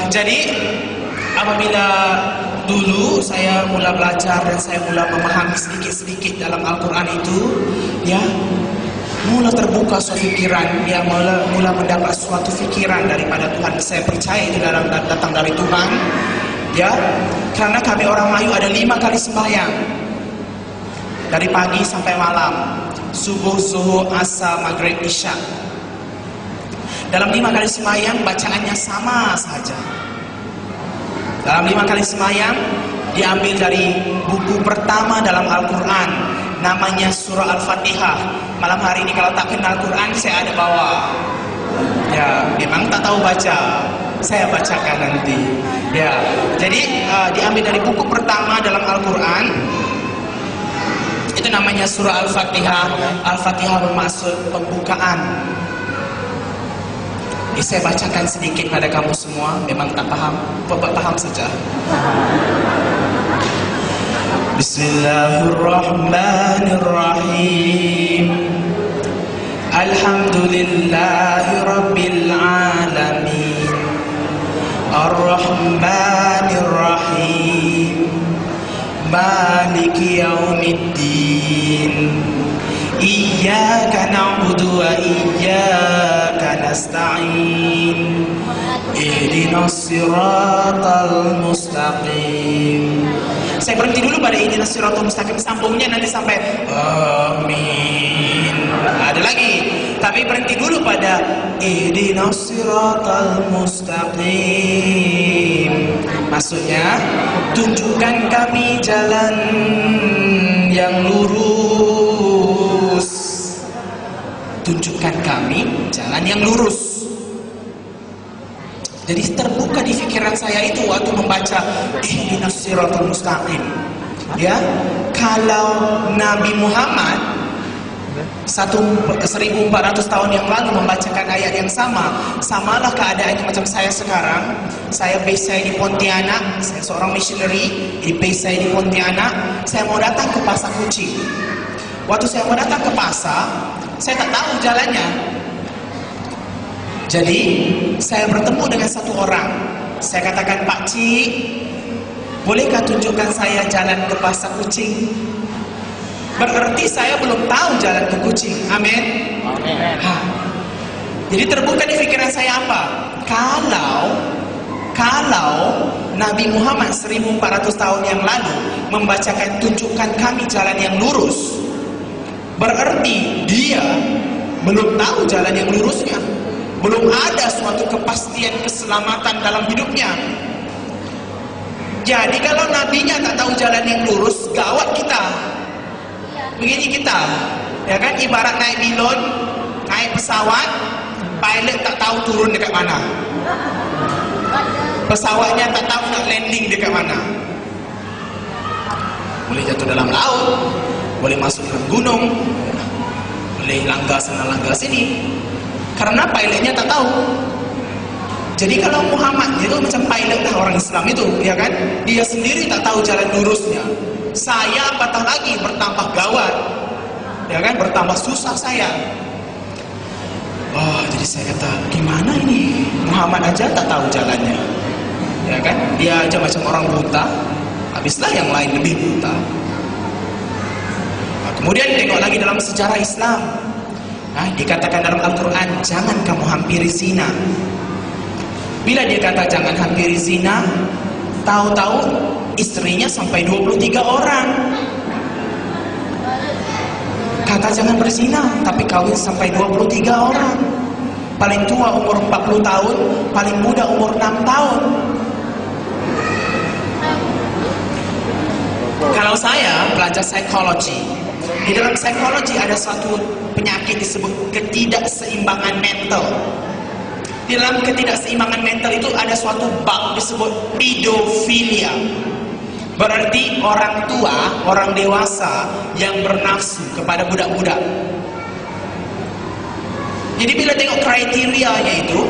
Jadi apabila dulu saya mula belajar dan saya mula memahami sedikit-sedikit dalam Al-Quran itu, ya, mula terbuka suatu pikiran, ya, mula mendapat suatu pikiran daripada Tuhan. Saya percaya itu datang dari Tuhan, ya, karena kami orang Melayu ada 5 kali sembahyang dari pagi sampai malam, subuh, zuhur, asar, maghrib, isya. Dalam 5 kali sembahyang bacaannya sama saja. Dalam 5 kali sembahyang diambil dari buku pertama dalam Al-Quran, namanya surah Al-Fatihah. Malam hari ini kalau tak kenal Quran saya ada bawa. Ya, memang tak tahu baca, saya bacakan nanti. Ya, jadi diambil dari buku pertama dalam Al-Quran. Itu namanya surah Al-Fatihah. Al-Fatihah bermaksud pembukaan. Saya bacakan sedikit pada kamu semua. Memang tak paham, paham saja. Bismillahirrahmanirrahim. Alhamdulillahi rabbil alamin. Ar-Rahmanir-Rahim. Maliki yaumiddin. Iyyaka na'budu wa iyyaka nasta'in. Ihdinas siratal mustaqim. Saya berhenti dulu pada ihdinas siratal mustaqim, sambungnya nanti sampai amin. Ada lagi, tapi berhenti dulu pada ihdinas siratal mustaqim. Maksudnya, tunjukkan kami jalan yang lurus. Tunjukkan kami jalan yang lurus. Jadi terbuka di pikiran saya itu waktu membaca ihdinas siratal mustaqim. Ya, kalau Nabi Muhammad 1400 tahun yang lalu membacakan ayat yang sama, samalah keadaannya macam saya sekarang. Saya base saya di Pontianak, saya seorang missionary, di base saya di Pontianak. Saya mau datang ke Pasar Kucing. Waktu saya mau datang ke pasar, saya tak tahu jalannya. Jadi saya bertemu dengan satu orang. Saya katakan, Pak Cik, bolehkah tunjukkan saya jalan ke Pasar Kucing? Berarti saya belum tahu jalan ke Kucing. Amin. Jadi terbuka di pikiran saya apa? Kalau Nabi Muhammad 1400 tahun yang lalu membacakan tunjukkan kami jalan yang lurus, berarti dia belum tahu jalan yang lurusnya. Belum ada suatu kepastian keselamatan dalam hidupnya. Jadi kalau nabinya tak tahu jalan yang lurus, gawat kita. Begini kita, ya kan, ibarat naik bilon, naik pesawat, pilot tak tahu turun dekat mana. Pesawatnya tak tahu nak landing dekat mana. Boleh jatuh dalam laut, boleh masuk dalam gunung, boleh langgar sana langgar sini, karena pilotnya tak tahu. Jadi kalau Muhammad itu macam pilot dah orang Islam itu, ya kan, dia sendiri tak tahu jalan lurusnya. Saya apatah lagi bertambah gawat, ya kan, bertambah susah saya. Oh, jadi saya kata, gimana ini? Muhammad aja tak tahu jalannya, ya kan? Dia aja macam orang buta, habislah yang lain lebih buta. Nah, kemudian tengok lagi dalam sejarah Islam. Nah, dikatakan dalam Al-Quran, jangan kamu hampiri zina. Bila dia kata jangan hampiri zina, tahu-tahu istrinya sampai 23 orang. Kata jangan berzina, tapi kawin sampai 23 orang. Paling tua umur 40 tahun, paling muda umur 6 tahun. Kalau saya belajar psikologi, di dalam psikologi ada suatu penyakit disebut ketidakseimbangan mental. Di dalam ketidakseimbangan mental itu ada suatu bab disebut pedofilia. Berarti orang tua, orang dewasa yang bernafsu kepada budak-budak. Jadi bila tengok kriterianya itu,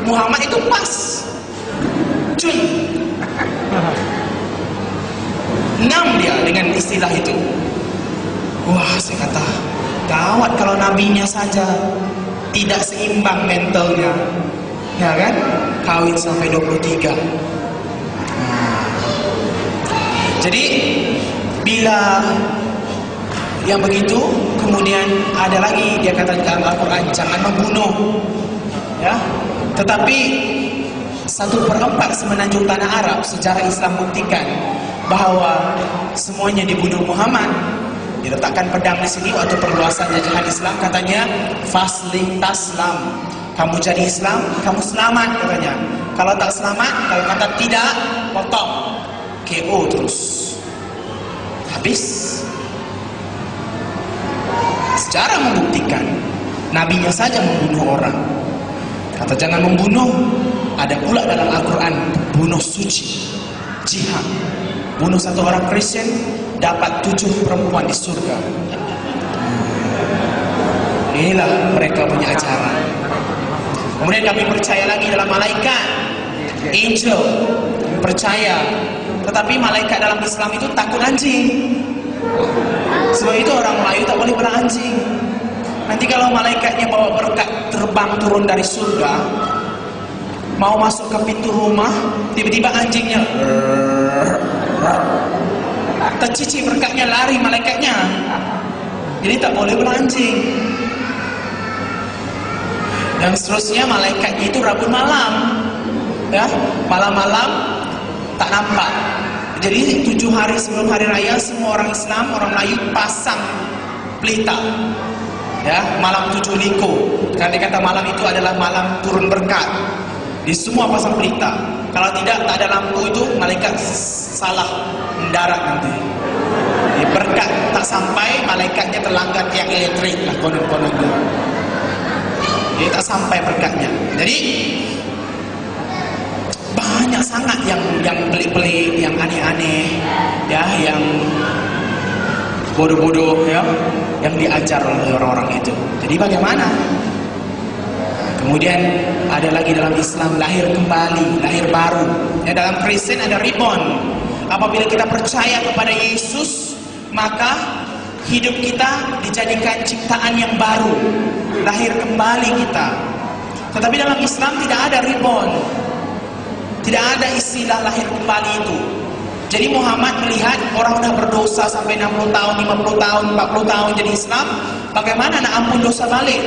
Muhammad itu pas. Cuy. 6 dia dengan istilah itu. Wah, saya kata, gawat kalau nabinya saja tidak seimbang mentalnya, ya kan? kawin sampai 23. Jadi bila yang begitu, kemudian ada lagi dia kata dalam Al-Quran, jangan membunuh, ya. Tetapi 1/4 semenanjung tanah Arab sejarah Islam buktikan bahwa semuanya dibunuh Muhammad. Diletakkan pedang di sini waktu perluasan jajahan Islam, katanya faslim taslam, kamu jadi Islam, kamu selamat katanya. Kalau tak selamat, kalau kata tidak, potong, KO terus, habis. Sejarah membuktikan nabinya saja membunuh orang. Kata jangan membunuh, ada pula dalam Al-Quran bunuh suci, jihad. Bunuh satu orang Kristen dapat 7 perempuan di surga. Inilah mereka punya acara. Kemudian kami percaya lagi dalam malaikat, angel, percaya. Tetapi malaikat dalam Islam itu takut anjing. Sebab itu orang Melayu tak boleh beranjing. Nanti kalau malaikatnya bawa berkat terbang turun dari surga, mau masuk ke pintu rumah, tiba-tiba anjingnya tercici berkatnya, lari malaikatnya. Jadi tak boleh beranjing. Dan seterusnya malaikatnya itu Rabu malam, ya, malam-malam tak nampak. Jadi 7 hari sebelum hari raya semua orang Islam, orang Melayu pasang pelita, ya, malam 7 liko. Karena dikata malam itu adalah malam turun berkat. Di semua pasang pelita. Kalau tidak, tak ada lampu itu, malaikat salah mendarat nanti. Di berkat tak sampai, malaikatnya terlanggar tiang elektrik lah konon-konon itu. Jadi tak sampai berkatnya. Jadi banyak sangat yang pelik-pelik, yang aneh-aneh, ya, yang bodoh-bodoh, ya, yang diajar oleh orang-orang itu. Jadi bagaimana? Kemudian ada lagi dalam Islam lahir kembali, lahir baru. Ya, dalam Kristen ada reborn. Apabila kita percaya kepada Yesus, maka hidup kita dijadikan ciptaan yang baru, lahir kembali kita. Tetapi dalam Islam tidak ada reborn. Tidak ada istilah lahir kembali itu. Jadi Muhammad melihat orang sudah berdosa sampai 60 tahun, 50 tahun, 40 tahun jadi Islam, bagaimana nak ampun dosa balik?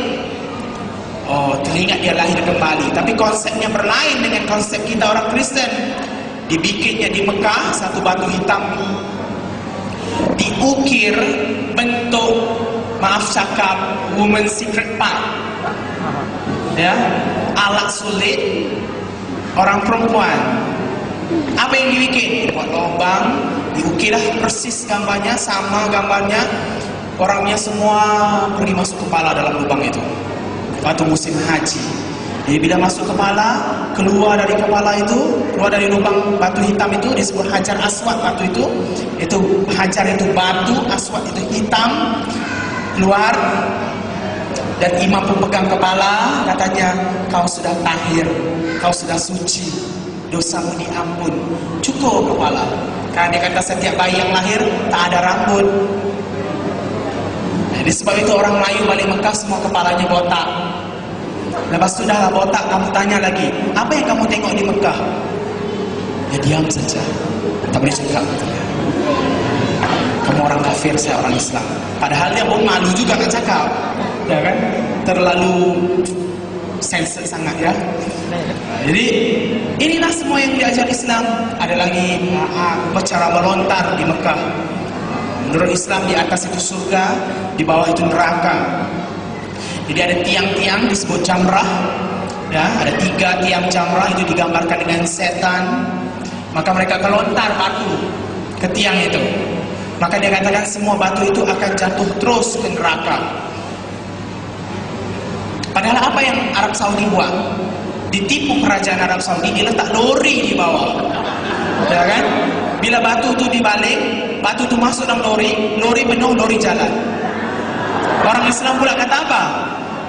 Oh, teringat dia lahir kembali. Tapi konsepnya berlain dengan konsep kita orang Kristen. Dibikinnya di Mekah satu batu hitam, diukir bentuk, maaf cakap, woman secret part, ya, alat sulit orang perempuan. Apa yang dibikin? Buat lubang, diukirlah persis gambarnya, sama gambarnya. Orangnya semua pergi masuk kepala dalam lubang itu. Waktu musim haji. Jadi bila masuk kepala, keluar dari kepala itu, keluar dari lubang batu hitam itu disebut Hajar Aswad. Batu itu hajar itu batu, aswad itu hitam, keluar. Dan imam pun pegang kepala, katanya kau sudah tahir, kau sudah suci, dosamu diampun. Cukup kepala. Karena dia kata setiap bayi yang lahir tak ada rambut. Jadi sebab itu orang Melayu balik Mekah semua kepalanya botak. Lepas sudah botak, kamu tanya lagi, apa yang kamu tengok di Mekah? Ya diam saja, tak boleh cakap. Kamu orang kafir, saya orang Islam. Padahal dia pun malu juga nak cakap, ya kan? Terlalu sensitif sangat, ya. Jadi inilah semua yang diajar Islam. Ada lagi upacara melontar di Mekah. Menurut Islam di atas itu surga, di bawah itu neraka. Jadi ada tiang-tiang disebut jamrah, ya, ada 3 tiang jamrah itu digambarkan dengan setan. Maka mereka akan lontar batu ke tiang itu. Maka dia katakan semua batu itu akan jatuh terus ke neraka. Padahal apa yang Arab Saudi buat? Ditipu kerajaan Arab Saudi, diletak lori di bawah, ya kan? Bila batu itu dibalik, batu itu masuk dalam lori, lori penuh, lori jalan. Orang Islam pula kata apa?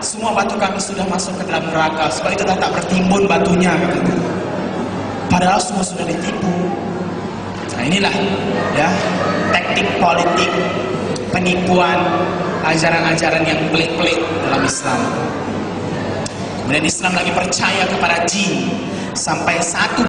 Semua batu kami sudah masuk ke dalam neraka, sebab itu dah tak bertimbun batunya, katanya. Padahal semua sudah ditipu. Nah inilah, ya, taktik politik, penipuan, ajaran-ajaran yang pelik-pelik dalam Islam. Kemudian Islam lagi percaya kepada jin. sampai satu